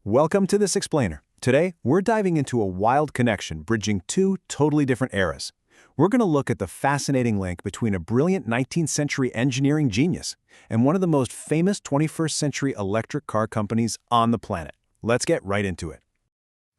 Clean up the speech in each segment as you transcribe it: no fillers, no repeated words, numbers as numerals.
Welcome to This Explainer. Today, we're diving into a wild connection bridging two totally different eras. We're going to look at the fascinating link between a brilliant 19th century engineering genius and one of the most famous 21st century electric car companies on the planet. Let's get right into it.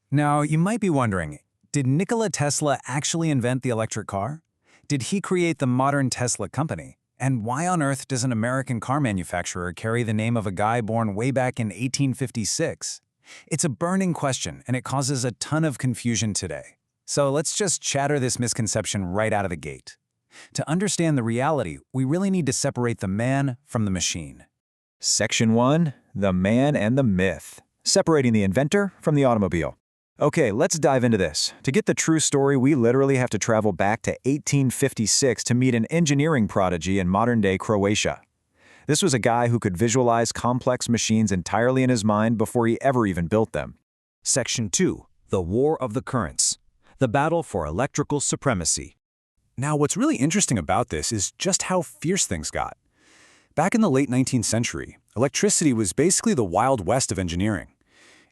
Now, you might be wondering, did Nikola Tesla actually invent the electric car? Did he create the modern Tesla company? And why on earth does an American car manufacturer carry the name of a guy born way back in 1856? It's a burning question, and it causes a ton of confusion today. So let's just shatter this misconception right out of the gate. To understand the reality, we really need to separate the man from the machine. Section 1. The Man and the Myth. Separating the inventor from the automobile. Okay, let's dive into this. To get the true story, we literally have to travel back to 1856 to meet an engineering prodigy in modern-day Croatia. This was a guy who could visualize complex machines entirely in his mind before he ever even built them. Section 2. The War of the Currents. The Battle for Electrical Supremacy. Now, what's really interesting about this is just how fierce things got. Back in the late 19th century, electricity was basically the Wild West of engineering.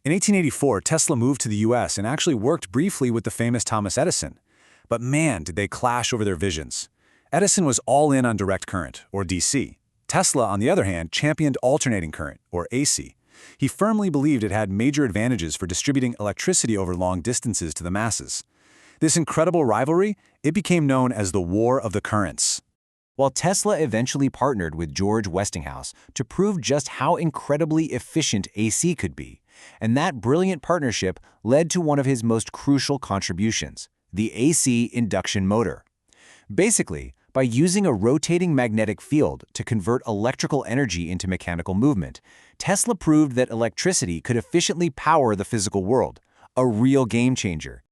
In 1884, Tesla moved to the US and actually worked briefly with the famous Thomas Edison. But man, did they clash over their visions. Edison was all in on direct current, or DC. Tesla, on the other hand, championed alternating current, or AC. He firmly believed it had major advantages for distributing electricity over long distances to the masses. This incredible rivalry, it became known as the War of the Currents. While Tesla eventually partnered with George Westinghouse to prove just how incredibly efficient AC could be, and that brilliant partnership led to one of his most crucial contributions, the AC induction motor. Basically, by using a rotating magnetic field to convert electrical energy into mechanical movement, Tesla proved that electricity could efficiently power the physical world, a real game changer.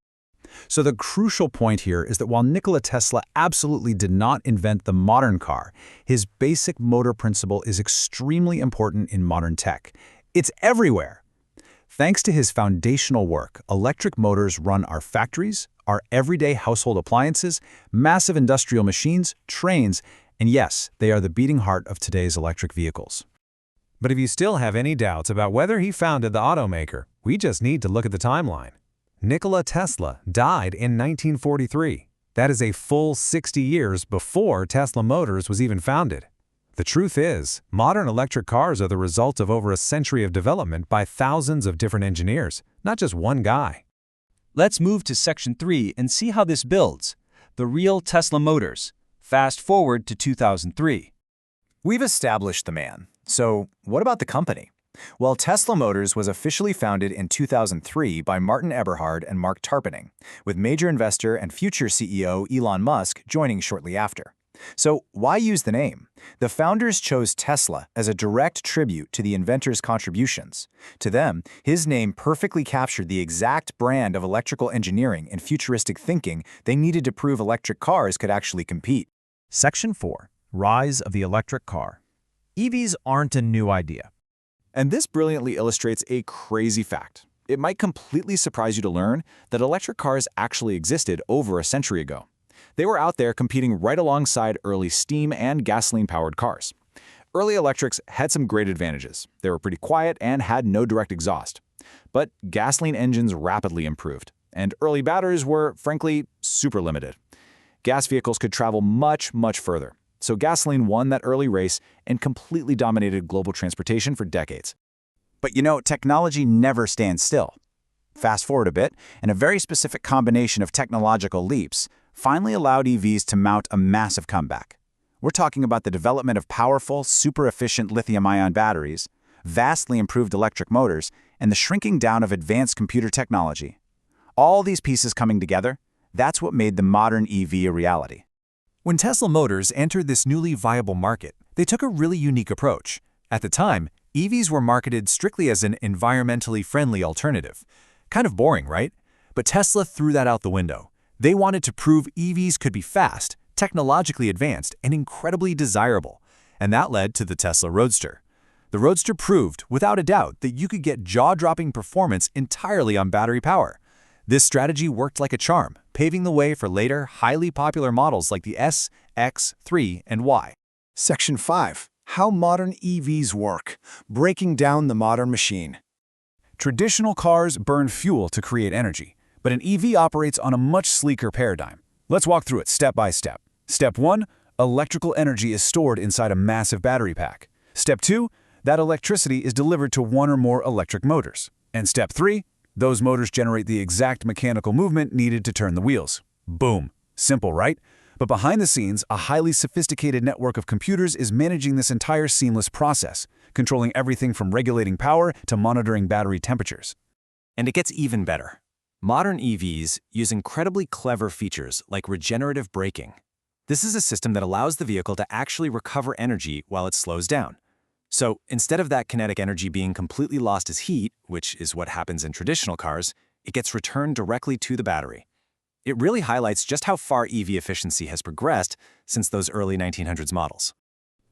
So the crucial point here is that while Nikola Tesla absolutely did not invent the modern car, his basic motor principle is extremely important in modern tech. It's everywhere. Thanks to his foundational work, electric motors run our factories, our everyday household appliances, massive industrial machines, trains, and yes, they are the beating heart of today's electric vehicles. But if you still have any doubts about whether he founded the automaker, we just need to look at the timeline. Nikola Tesla died in 1943. That is a full 60 years before Tesla Motors was even founded. The truth is, modern electric cars are the result of over a century of development by thousands of different engineers, not just one guy. Let's move to Section 3 and see how this builds. The real Tesla Motors. Fast forward to 2003. We've established the man. So what about the company? Well, Tesla Motors was officially founded in 2003 by Martin Eberhard and Mark Tarpenning, with major investor and future CEO Elon Musk joining shortly after. So why use the name? The founders chose Tesla as a direct tribute to the inventor's contributions. To them, his name perfectly captured the exact brand of electrical engineering and futuristic thinking they needed to prove electric cars could actually compete. Section 4. Rise of the electric car. EVs aren't a new idea. And this brilliantly illustrates a crazy fact. It might completely surprise you to learn that electric cars actually existed over a century ago. They were out there competing right alongside early steam and gasoline-powered cars. Early electrics had some great advantages. They were pretty quiet and had no direct exhaust. But gasoline engines rapidly improved, and early batteries were, frankly, super limited. Gas vehicles could travel much, much further. So gasoline won that early race and completely dominated global transportation for decades. But you know, technology never stands still. Fast forward a bit, and a very specific combination of technological leaps finally allowed EVs to mount a massive comeback. We're talking about the development of powerful, super-efficient lithium-ion batteries, vastly improved electric motors, and the shrinking down of advanced computer technology. All these pieces coming together, that's what made the modern EV a reality. When Tesla Motors entered this newly viable market, they took a really unique approach. At the time, EVs were marketed strictly as an environmentally friendly alternative. Kind of boring, right? But Tesla threw that out the window. They wanted to prove EVs could be fast, technologically advanced, and incredibly desirable. And that led to the Tesla Roadster. The Roadster proved, without a doubt, that you could get jaw-dropping performance entirely on battery power. This strategy worked like a charm, paving the way for later, highly popular models like the S, X, 3, and Y. Section 5. How modern EVs work. Breaking down the modern machine. Traditional cars burn fuel to create energy, but an EV operates on a much sleeker paradigm. Let's walk through it step by step. Step 1, electrical energy is stored inside a massive battery pack. Step 2, that electricity is delivered to one or more electric motors. And step 3, those motors generate the exact mechanical movement needed to turn the wheels. Boom. Simple, right? But behind the scenes, a highly sophisticated network of computers is managing this entire seamless process, controlling everything from regulating power to monitoring battery temperatures. And it gets even better. Modern EVs use incredibly clever features like regenerative braking. This is a system that allows the vehicle to actually recover energy while it slows down. So instead of that kinetic energy being completely lost as heat, which is what happens in traditional cars, it gets returned directly to the battery. It really highlights just how far EV efficiency has progressed since those early 1900s models.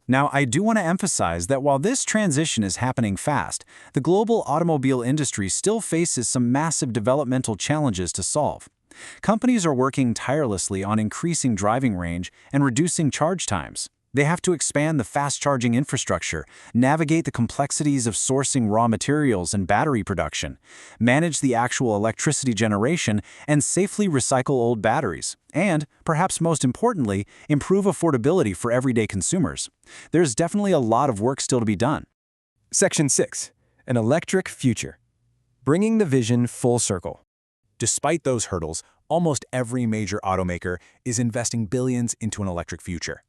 Now, I do want to emphasize that while this transition is happening fast, the global automobile industry still faces some massive developmental challenges to solve. Companies are working tirelessly on increasing driving range and reducing charge times. They have to expand the fast-charging infrastructure, navigate the complexities of sourcing raw materials and battery production, manage the actual electricity generation, and safely recycle old batteries, and, perhaps most importantly, improve affordability for everyday consumers. There's definitely a lot of work still to be done. Section 6. An electric future. Bringing the vision full circle. Despite those hurdles, almost every major automaker is investing billions into an electric future.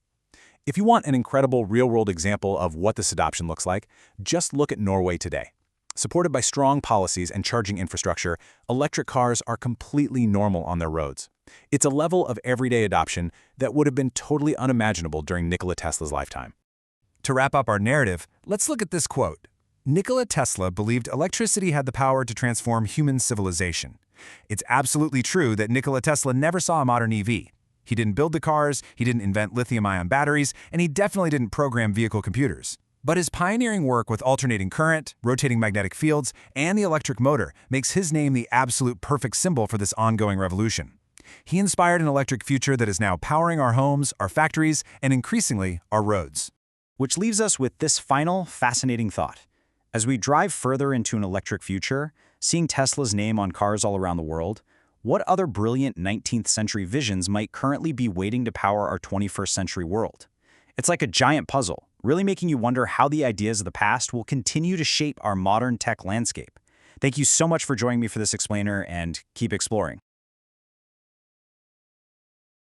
If you want an incredible real-world example of what this adoption looks like, just look at Norway today. Supported by strong policies and charging infrastructure, electric cars are completely normal on their roads. It's a level of everyday adoption that would have been totally unimaginable during Nikola Tesla's lifetime. To wrap up our narrative, let's look at this quote. Nikola Tesla believed electricity had the power to transform human civilization. It's absolutely true that Nikola Tesla never saw a modern EV. He didn't build the cars, he didn't invent lithium-ion batteries, and he definitely didn't program vehicle computers. But his pioneering work with alternating current, rotating magnetic fields, and the electric motor makes his name the absolute perfect symbol for this ongoing revolution. He inspired an electric future that is now powering our homes, our factories, and increasingly, our roads. Which leaves us with this final, fascinating thought. As we drive further into an electric future, seeing Tesla's name on cars all around the world, what other brilliant 19th century visions might currently be waiting to power our 21st century world? It's like a giant puzzle, really making you wonder how the ideas of the past will continue to shape our modern tech landscape. Thank you so much for joining me for this explainer, and keep exploring.